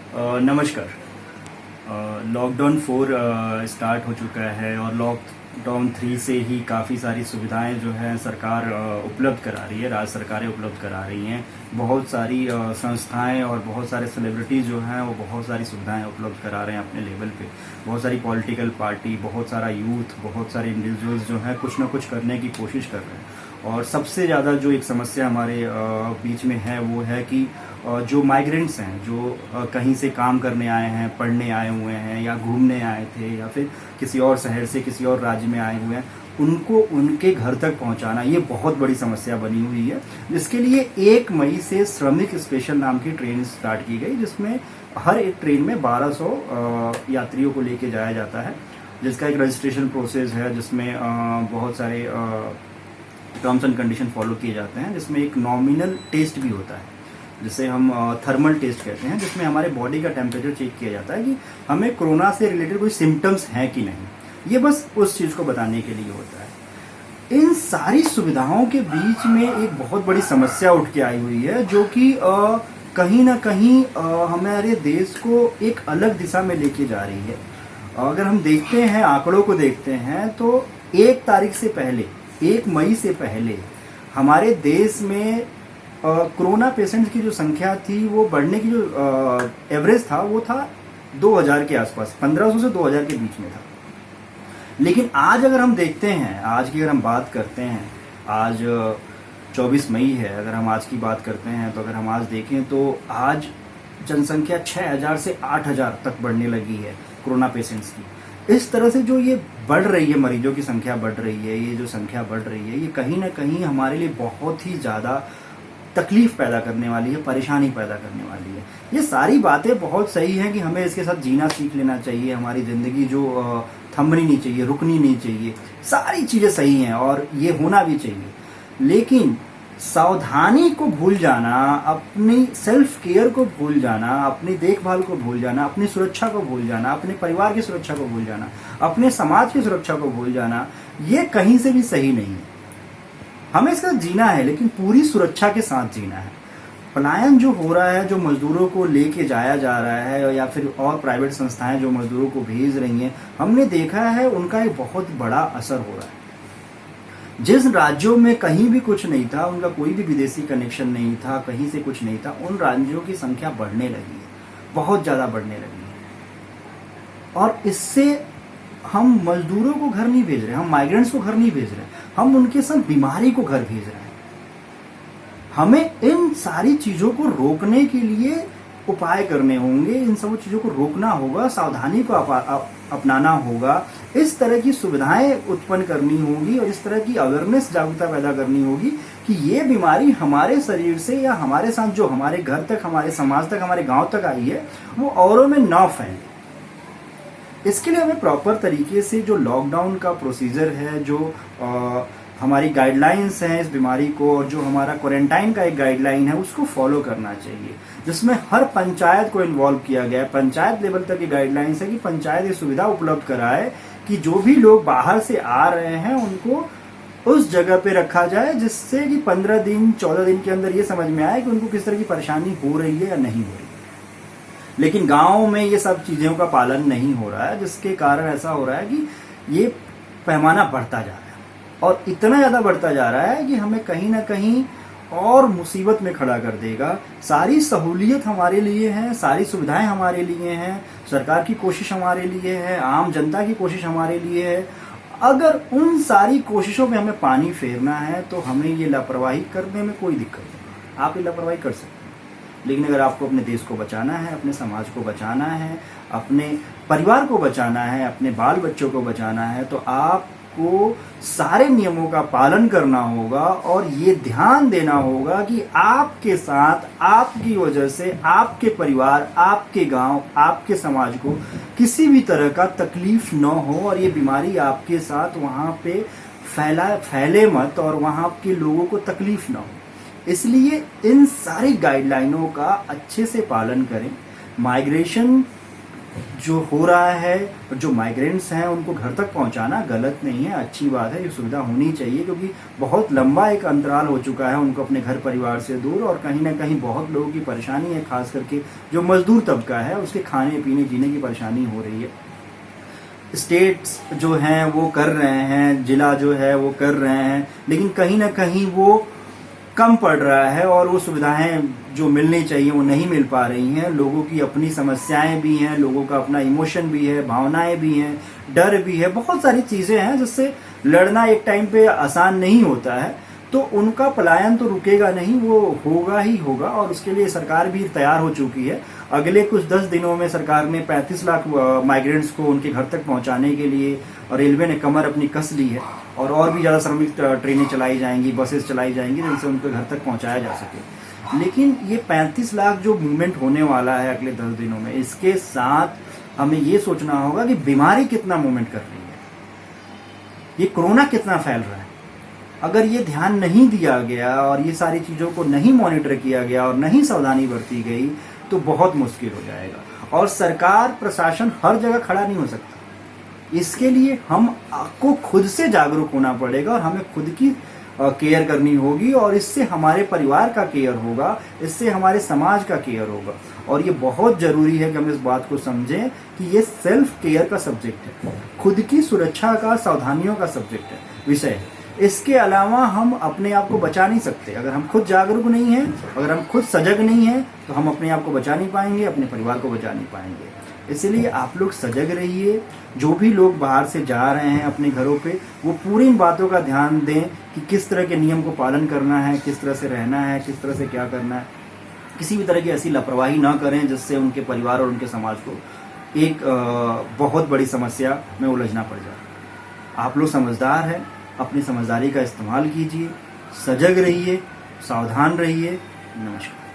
नमस्कार। Lockdown 4 start हो चुका है और लॉकडाउन 3 से ही काफ़ी सारी सुविधाएं जो है सरकार उपलब्ध करा रही है, राज्य सरकारें उपलब्ध करा रही हैं। बहुत सारी संस्थाएं और बहुत सारे सेलिब्रिटीज़ जो हैं वो बहुत सारी सुविधाएं उपलब्ध करा रहे हैं अपने लेवल पे। बहुत सारी पॉलिटिकल पार्टी, बहुत सारा यूथ, बहुत सारे इंडिविजुअल्स जो हैं कुछ ना कुछ करने की कोशिश कर रहे हैं। और सबसे ज़्यादा जो एक समस्या हमारे बीच में है वो है कि जो माइग्रेंट्स हैं, जो कहीं से काम करने आए हैं, पढ़ने आए हुए हैं या घूमने आए थे या फिर किसी और शहर से किसी और राज्य में आए हुए हैं, उनको उनके घर तक पहुंचाना ये बहुत बड़ी समस्या बनी हुई है। जिसके लिए 1 मई से श्रमिक स्पेशल नाम की ट्रेन स्टार्ट की गई, जिसमें हर एक ट्रेन में 1200 यात्रियों को लेके जाया जाता है, जिसका एक रजिस्ट्रेशन प्रोसेस है, जिसमें बहुत सारे टर्म्स एंड कंडीशन फॉलो किए जाते हैं, जिसमें एक नॉमिनल टेस्ट भी होता है जिसे हम थर्मल टेस्ट कहते हैं, जिसमें हमारे बॉडी का टेम्परेचर चेक किया जाता है कि हमें कोरोना से रिलेटेड कोई सिम्टम्स हैं कि नहीं। ये बस उस चीज़ को बताने के लिए होता है। इन सारी सुविधाओं के बीच में एक बहुत बड़ी समस्या उठ के आई हुई है, जो कि कहीं ना कहीं हमारे देश को एक अलग दिशा में लेके जा रही है। अगर हम देखते हैं, आंकड़ों को देखते हैं, तो 1 तारीख से पहले, 1 मई से पहले हमारे देश में कोरोना पेशेंट्स की जो संख्या थी वो बढ़ने की जो एवरेज था वो था 2000 के आसपास, 1500 से 2000 के बीच में था। लेकिन आज अगर हम देखते हैं, आज की अगर हम बात करते हैं, आज 24 मई है, अगर हम आज की बात करते हैं तो अगर हम आज देखें तो आज जनसंख्या 6000 से 8000 तक बढ़ने लगी है कोरोना पेशेंट्स की। इस तरह से जो ये बढ़ रही है, मरीजों की संख्या बढ़ रही है, ये जो संख्या बढ़ रही है, ये कहीं ना कहीं हमारे लिए बहुत ही ज़्यादा तकलीफ पैदा करने वाली है, परेशानी पैदा करने वाली है। ये सारी बातें बहुत सही हैं कि हमें इसके साथ जीना सीख लेना चाहिए, हमारी ज़िंदगी जो थमनी नहीं चाहिए, रुकनी नहीं चाहिए, सारी चीज़ें सही हैं और ये होना भी चाहिए। लेकिन सावधानी को भूल जाना, अपनी सेल्फ केयर को भूल जाना, अपनी देखभाल को भूल जाना, अपनी सुरक्षा को भूल जाना, अपने परिवार की सुरक्षा को भूल जाना, अपने समाज की सुरक्षा को भूल जाना, ये कहीं से भी सही नहीं है। हमें इसका जीना है, लेकिन पूरी सुरक्षा के साथ जीना है। पलायन जो हो रहा है, जो मजदूरों को लेके जाया जा रहा है, या फिर और प्राइवेट संस्थाएं जो मजदूरों को भेज रही हैं, हमने देखा है उनका एक बहुत बड़ा असर हो रहा है। जिस राज्यों में कहीं भी कुछ नहीं था, उनका कोई भी विदेशी कनेक्शन नहीं था, कहीं से कुछ नहीं था, उन राज्यों की संख्या बढ़ने लगी है, बहुत ज़्यादा बढ़ने लगी है। और इससे हम मजदूरों को घर नहीं भेज रहे, हम माइग्रेंट्स को घर नहीं भेज रहे, हम उनके साथ बीमारी को घर भेज रहे हैं। हमें इन सारी चीज़ों को रोकने के लिए उपाय करने होंगे, इन सब चीज़ों को रोकना होगा, सावधानी को अपनाना होगा, इस तरह की सुविधाएं उत्पन्न करनी होगी और इस तरह की अवेयरनेस, जागरूकता पैदा करनी होगी कि ये बीमारी हमारे शरीर से या हमारे साथ जो हमारे घर तक, हमारे समाज तक, हमारे गाँव तक आई है, वो औरों में ना फैले। इसके लिए हमें प्रॉपर तरीके से जो लॉकडाउन का प्रोसीजर है, जो हमारी गाइडलाइंस हैं इस बीमारी को, और जो हमारा क्वारंटाइन का एक गाइडलाइन है, उसको फॉलो करना चाहिए, जिसमें हर पंचायत को इन्वॉल्व किया गया है। पंचायत लेवल तक की गाइडलाइंस है कि पंचायत ये सुविधा उपलब्ध कराए कि जो भी लोग बाहर से आ रहे हैं उनको उस जगह पे रखा जाए, जिससे कि 15 दिन 14 दिन के अंदर ये समझ में आए कि उनको किस तरह की परेशानी हो रही है या नहीं हो रही। लेकिन गाँव में ये सब चीज़ों का पालन नहीं हो रहा है, जिसके कारण ऐसा हो रहा है कि ये पैमाना बढ़ता जा रहा है और इतना ज़्यादा बढ़ता जा रहा है कि हमें कहीं ना कहीं और मुसीबत में खड़ा कर देगा। सारी सहूलियत हमारे लिए है, सारी सुविधाएं हमारे लिए हैं, सरकार की कोशिश हमारे लिए है, आम जनता की कोशिश हमारे लिए है। अगर उन सारी कोशिशों में हमें पानी फेरना है तो हमें ये लापरवाही करने में कोई दिक्कत नहीं। आप ये लापरवाही कर सकते हैं, लेकिन अगर आपको अपने देश को बचाना है, अपने समाज को बचाना है, अपने परिवार को बचाना है, अपने बाल बच्चों को बचाना है, तो आपको सारे नियमों का पालन करना होगा और ये ध्यान देना होगा कि आपके साथ, आपकी वजह से आपके परिवार, आपके गांव, आपके समाज को किसी भी तरह का तकलीफ न हो और ये बीमारी आपके साथ वहाँ पे फैले मत और वहाँ के लोगों को तकलीफ न हो। इसलिए इन सारी गाइडलाइनों का अच्छे से पालन करें। माइग्रेशन जो हो रहा है, जो माइग्रेंट्स हैं उनको घर तक पहुंचाना गलत नहीं है, अच्छी बात है, ये सुविधा होनी चाहिए, क्योंकि बहुत लंबा एक अंतराल हो चुका है उनको अपने घर परिवार से दूर, और कहीं ना कहीं बहुत लोगों की परेशानी है, खास करके जो मजदूर तबका है उसके खाने पीने जीने की परेशानी हो रही है। स्टेट्स जो हैं वो कर रहे हैं, जिला जो है वो कर रहे हैं, लेकिन कहीं ना कहीं वो कम पड़ रहा है और वो सुविधाएं जो मिलनी चाहिए वो नहीं मिल पा रही हैं। लोगों की अपनी समस्याएं भी हैं, लोगों का अपना इमोशन भी है, भावनाएं भी हैं, डर भी है, बहुत सारी चीज़ें हैं जिससे लड़ना एक टाइम पे आसान नहीं होता है। तो उनका पलायन तो रुकेगा नहीं, वो होगा ही होगा, और उसके लिए सरकार भी तैयार हो चुकी है। अगले कुछ 10 दिनों में सरकार ने 35 लाख माइग्रेंट्स को उनके घर तक पहुंचाने के लिए और रेलवे ने कमर अपनी कस ली है, और भी ज़्यादा श्रमिक ट्रेनें चलाई जाएंगी, बसेस चलाई जाएंगी जिनसे उनके घर तक पहुंचाया जा सके। लेकिन ये 35 लाख जो मूवमेंट होने वाला है अगले 10 दिनों में, इसके साथ हमें ये सोचना होगा कि बीमारी कितना मूवमेंट कर रही है, ये कोरोना कितना फैल रहा है। अगर ये ध्यान नहीं दिया गया और ये सारी चीज़ों को नहीं मॉनिटर किया गया और नहीं सावधानी बरती गई तो बहुत मुश्किल हो जाएगा। और सरकार प्रशासन हर जगह खड़ा नहीं हो सकता, इसके लिए हम को खुद से जागरूक होना पड़ेगा और हमें खुद की केयर करनी होगी, और इससे हमारे परिवार का केयर होगा, इससे हमारे समाज का केयर होगा। और ये बहुत ज़रूरी है कि हम इस बात को समझें कि ये सेल्फ केयर का सब्जेक्ट है, खुद की सुरक्षा का, सावधानियों का सब्जेक्ट है, विषय है। इसके अलावा हम अपने आप को बचा नहीं सकते। अगर हम खुद जागरूक नहीं हैं, अगर हम खुद सजग नहीं हैं, तो हम अपने आप को बचा नहीं पाएंगे, अपने परिवार को बचा नहीं पाएंगे। इसलिए आप लोग सजग रहिए। जो भी लोग बाहर से जा रहे हैं अपने घरों पे, वो पूरी इन बातों का ध्यान दें कि किस तरह के नियम को पालन करना है, किस तरह से रहना है, किस तरह से क्या करना है। किसी भी तरह की ऐसी लापरवाही ना करें जिससे उनके परिवार और उनके समाज को एक बहुत बड़ी समस्या में उलझना पड़ जाए। आप लोग समझदार हैं, अपनी समझदारी का इस्तेमाल कीजिए, सजग रहिए, सावधान रहिए। नमस्कार।